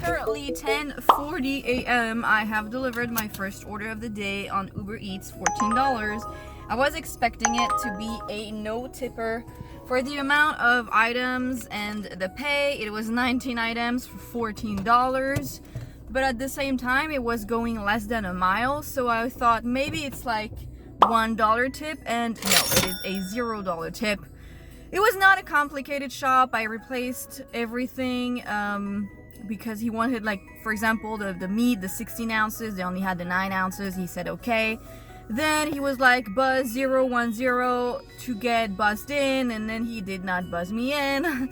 currently 10:40 a.m. I have delivered my first order of the day on Uber Eats, $14. I was expecting it to be a no tipper. For the amount of items and the pay, it was 19 items for $14. But at the same time, it was going less than a mile. So I thought maybe it's like $1 tip, and no, it is a $0 tip. It was not a complicated shop. I replaced everything because he wanted, like, for example, the meat, the 16 ounces. They only had the 9 ounces. He said okay. Then he was like, buzz 010 to get buzzed in, and then he did not buzz me in.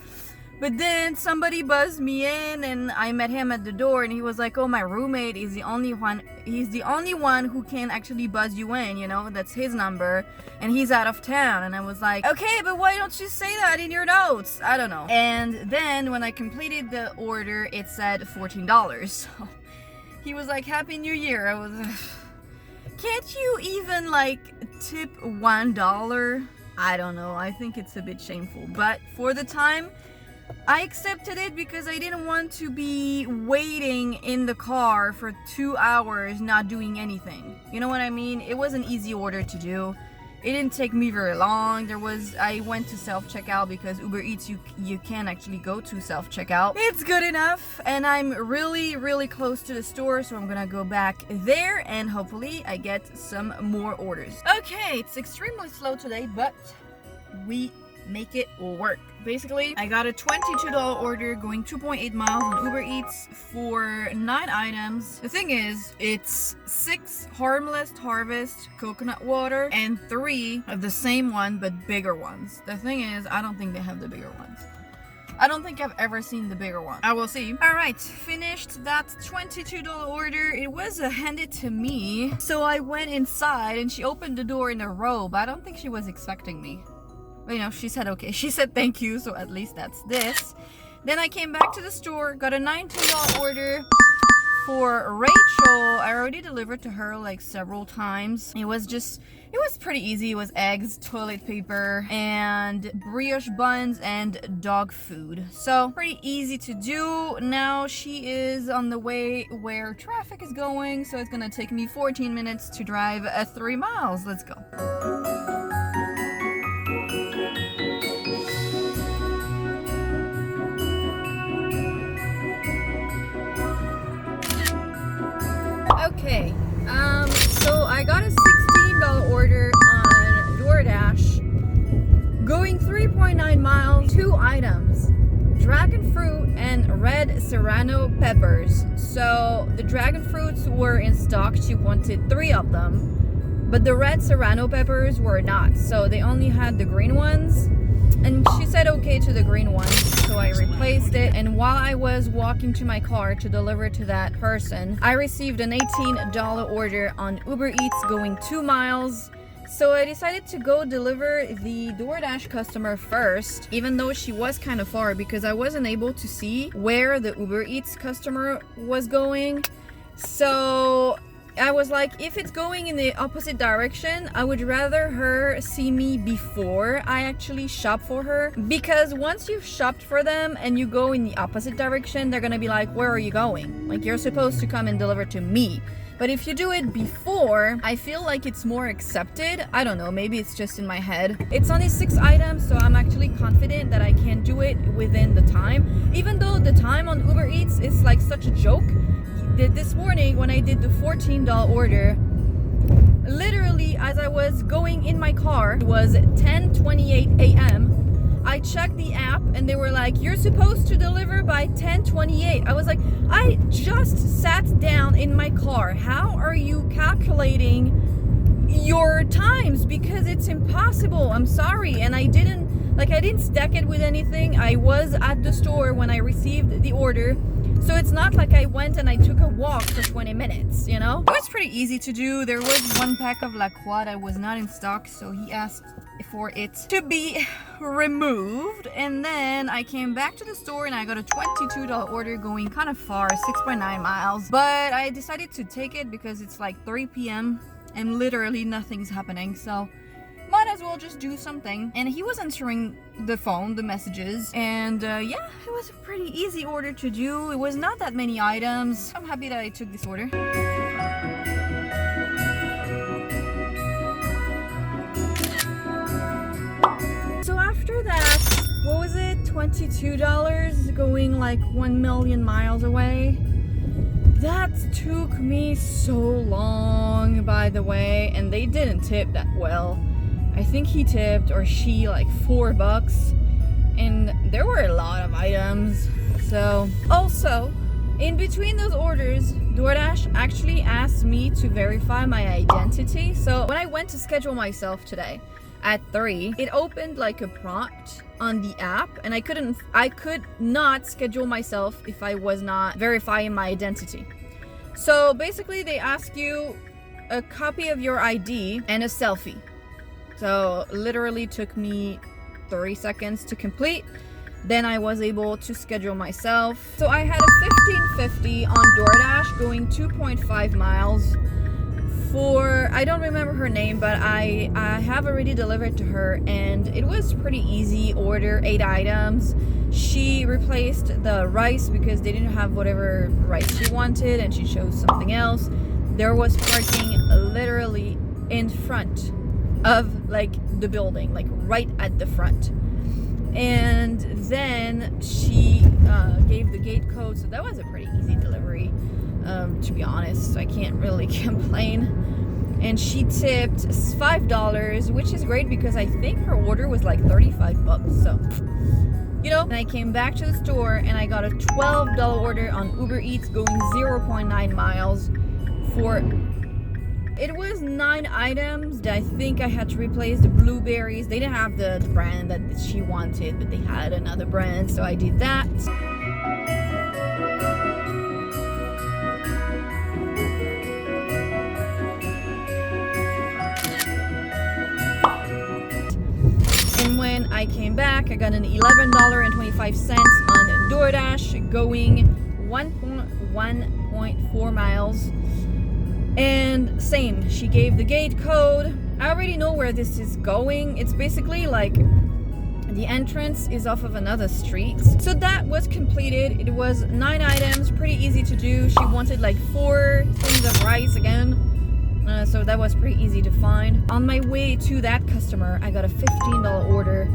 But then somebody buzzed me in, and I met him at the door, and he was like, oh, my roommate is the only one, he's the only one who can actually buzz you in, you know, that's his number, and he's out of town. And I was like, okay, but why don't you say that in your notes? I don't know. And then when I completed the order, it said $14. So he was like, Happy New Year. I was can't you even like tip $1? I don't know. I think it's a bit shameful, but for the time, I accepted it because I didn't want to be waiting in the car for 2 hours not doing anything. You know what I mean? It was an easy order to do. It didn't take me very long. I went to self-checkout because Uber Eats, you can actually go to self-checkout. It's good enough, and I'm really close to the store, so I'm gonna go back there and hopefully I get some more orders. Okay, it's extremely slow today, but we make it work. Basically, I got a $22 order going 2.8 miles on Uber Eats for 9 items. The thing is, it's 6 Harmless Harvest coconut water and 3 of the same one but bigger ones. The thing is, I don't think they have the bigger ones. I don't think I've ever seen the bigger one. I will see. Alright, finished that $22 order. It was handed to me. So I went inside and she opened the door in a robe. I don't think she was expecting me. But, you know, she said okay. She said thank you, so at least that's this. Then I came back to the store, got a $19 order for Rachel. I already delivered to her like several times. It was pretty easy. It was eggs, toilet paper, and brioche buns and dog food. So pretty easy to do. Now she is on the way where traffic is going, so it's gonna take me 14 minutes to drive 3 miles. Let's go. Okay, so I got a $16 order on Doordash, going 3.9 miles, 2 items, dragon fruit and red serrano peppers. So the dragon fruits were in stock. She wanted 3 of them, but the red serrano peppers were not, so they only had the green ones. And she said okay to the green one, so I replaced it. And while I was walking to my car to deliver to that person, I received an $18 order on Uber Eats going 2 miles. So I decided to go deliver the Doordash customer first, even though she was kind of far because I wasn't able to see where the Uber Eats customer was going. So I was like, if it's going in the opposite direction, I would rather her see me before I actually shop for her, because once you've shopped for them and you go in the opposite direction, they're gonna be like, where are you going? Like, you're supposed to come and deliver to me. But if you do it before, I feel like it's more accepted. I don't know, maybe it's just in my head. It's only 6 items, so I'm actually confident that I can do it within the time, even though the time on Uber Eats is like such a joke. This morning when I did the $14 order, literally as I was going in my car, it was 10:28 a.m. I checked the app and they were like, you're supposed to deliver by 10:28. I was like, I just sat down in my car. How are you calculating your times? Because it's impossible. I'm sorry. And I didn't stack it with anything. I was at the store when I received the order. So it's not like I went and I took a walk for 20 minutes, you know? It was pretty easy to do. There was 1 pack of La Croix that was not in stock, so he asked for it to be removed. And then I came back to the store and I got a $22 order going kind of far, 6.9 miles. But I decided to take it because it's like 3 p.m. and literally nothing's happening. So might as as well just do something. And he was answering the phone, the messages, and yeah, it was a pretty easy order to do. It was not that many items. I'm happy that I took this order. So after that, what was it? $22 going like 1 million miles away. That took me so long, by the way, and they didn't tip that well. I think he tipped, or she, like $4, and there were a lot of items. So also, in between those orders, DoorDash actually asked me to verify my identity. So when I went to schedule myself today at 3, it opened like a prompt on the app, and I could not schedule myself if I was not verifying my identity. So basically they ask you a copy of your ID and a selfie. So literally took me 30 seconds to complete. Then I was able to schedule myself. So I had a 1550 on DoorDash going 2.5 miles for, I don't remember her name, but I have already delivered to her, and it was pretty easy order, 8 items. She replaced the rice because they didn't have whatever rice she wanted, and she chose something else. There was parking literally in front of like the building, like right at the front. And then she gave the gate code, so that was a pretty easy delivery. To be honest, I can't really complain. And she tipped $5, which is great because I think her order was like $35. So, you know, and I came back to the store and I got a $12 order on UberEATS going 0.9 miles for, it was 9 items. I think I had to replace the blueberries. They didn't have the brand that she wanted, but they had another brand, so I did that. When I came back, I got an $11.25 on DoorDash going 1.4 miles. And same, she gave the gate code. I already know where this is going. It's basically like the entrance is off of another street. So that was completed. It was 9 items, pretty easy to do. She wanted like 4 things of rice again. So that was pretty easy to find. On my way to that customer, I got a $15 order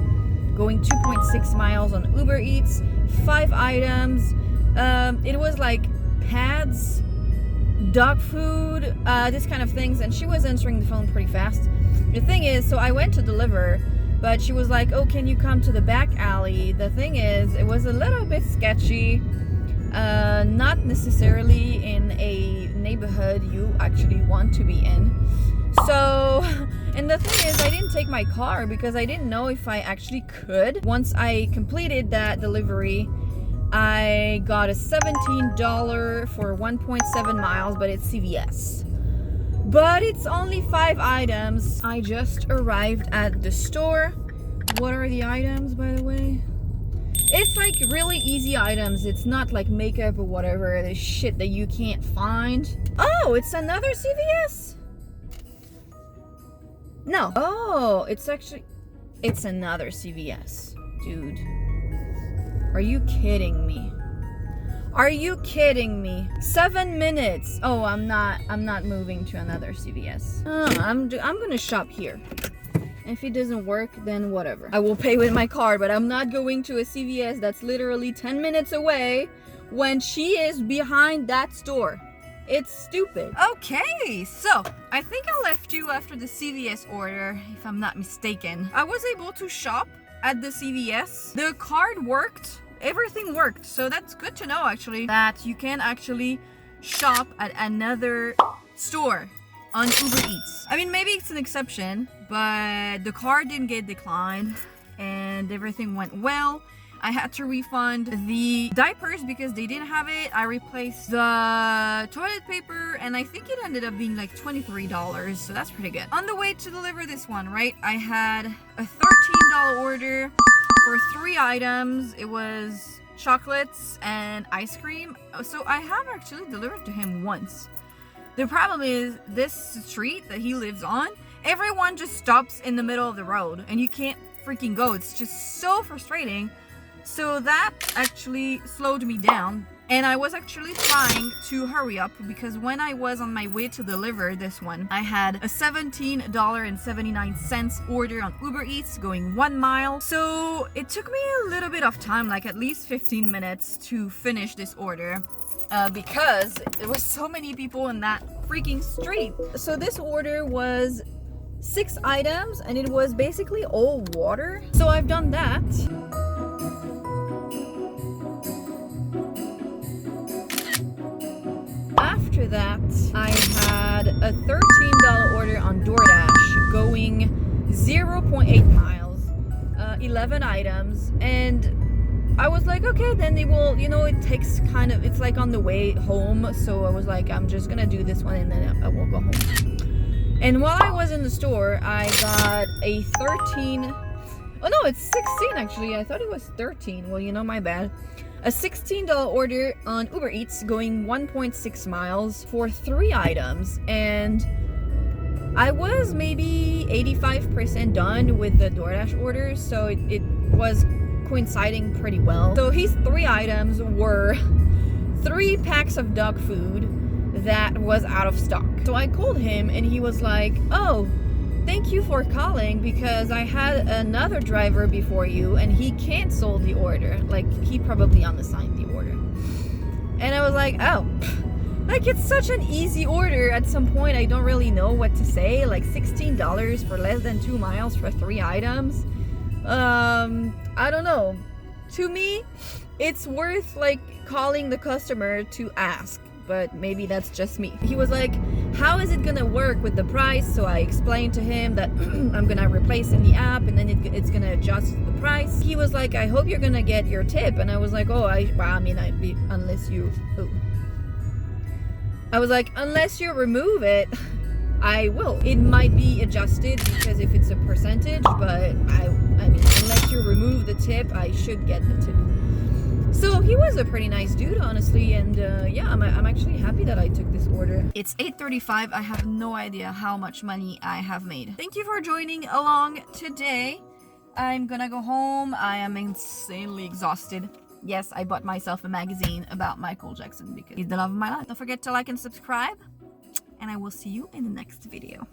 going 2.6 miles on UberEATS, 5 items. It was like pads, dog food, this kind of things, and she was answering the phone pretty fast. The thing is, so I went to deliver, but she was like, oh, can you come to the back alley? The thing is, it was a little bit sketchy. Not necessarily in a neighborhood you actually want to be in. So, and the thing is, I didn't take my car because I didn't know if I actually could. Once I completed that delivery, I got a $17 for 1.7 miles, but it's CVS. But it's only 5 items. I just arrived at the store. What are the items, by the way? It's like really easy items. It's not like makeup or whatever, the shit that you can't find. Oh, it's another CVS? No. Oh, it's another CVS. Dude. Are you kidding me? Are you kidding me? 7 minutes. Oh, I'm not moving to another CVS. I'm gonna shop here. If it doesn't work, then whatever. I will pay with my card, but I'm not going to a CVS that's literally 10 minutes away when she is behind that store. It's stupid. Okay, so I think I left you after the CVS order, if I'm not mistaken. I was able to shop at the CVS. The card worked. Everything worked. So that's good to know, actually, that you can actually shop at another store on UberEATS. I mean, maybe it's an exception, but the card didn't get declined and everything went well. I had to refund the diapers because they didn't have it. I replaced the toilet paper and I think it ended up being like $23, so that's pretty good. On the way to deliver this one, right, I had a $13 order for 3 items. It was chocolates and ice cream. So I have actually delivered to him once. The problem is this street that he lives on everyone just stops in the middle of the road and you can't freaking go. It's just so frustrating. So that actually slowed me down, and I was actually trying to hurry up because when I was on my way to deliver this one, I had a $17.79 order on UberEATS going 1 mile. So it took me a little bit of time, like at least 15 minutes to finish this order. Because there was so many people in that freaking street. So this order was 6 items and it was basically all water. So I've done that. After that, I had a $13 order on Doordash going 0.8 miles, 11 items, and I was like, okay, then they will, you know, it takes kind of, it's like on the way home, so I was like, I'm just gonna do this one and then I will go home. And while I was in the store, I got a 13, oh no, it's 16 actually, I thought it was 13, well, you know, my bad. A $16 order on UberEATS going 1.6 miles for 3 items, and I was maybe 85% done with the Doordash orders, so it was coinciding pretty well. So his 3 items were 3 packs of dog food that was out of stock. So I called him and he was like, oh, thank you for calling because I had another driver before you and he canceled the order. Like, he probably unassigned the order. And I was like, oh, like, it's such an easy order. At some point, I don't really know what to say. Like, $16 for less than 2 miles for 3 items. I don't know. To me, it's worth, like, calling the customer to ask. But maybe that's just me. He was like, how is it gonna work with the price? So I explained to him that I'm gonna replace in the app and then it's gonna adjust the price. He was like, I hope you're gonna get your tip. And I was like, unless you remove it, I will. It might be adjusted because if it's a percentage, but I mean, unless you remove the tip, I should get the tip. So he was a pretty nice dude, honestly, and yeah, I'm actually happy that I took this order. It's 8:35. I have no idea how much money I have made. Thank you for joining along today. I'm gonna go home. I am insanely exhausted. Yes, I bought myself a magazine about Michael Jackson because he's the love of my life. Don't forget to like and subscribe, and I will see you in the next video.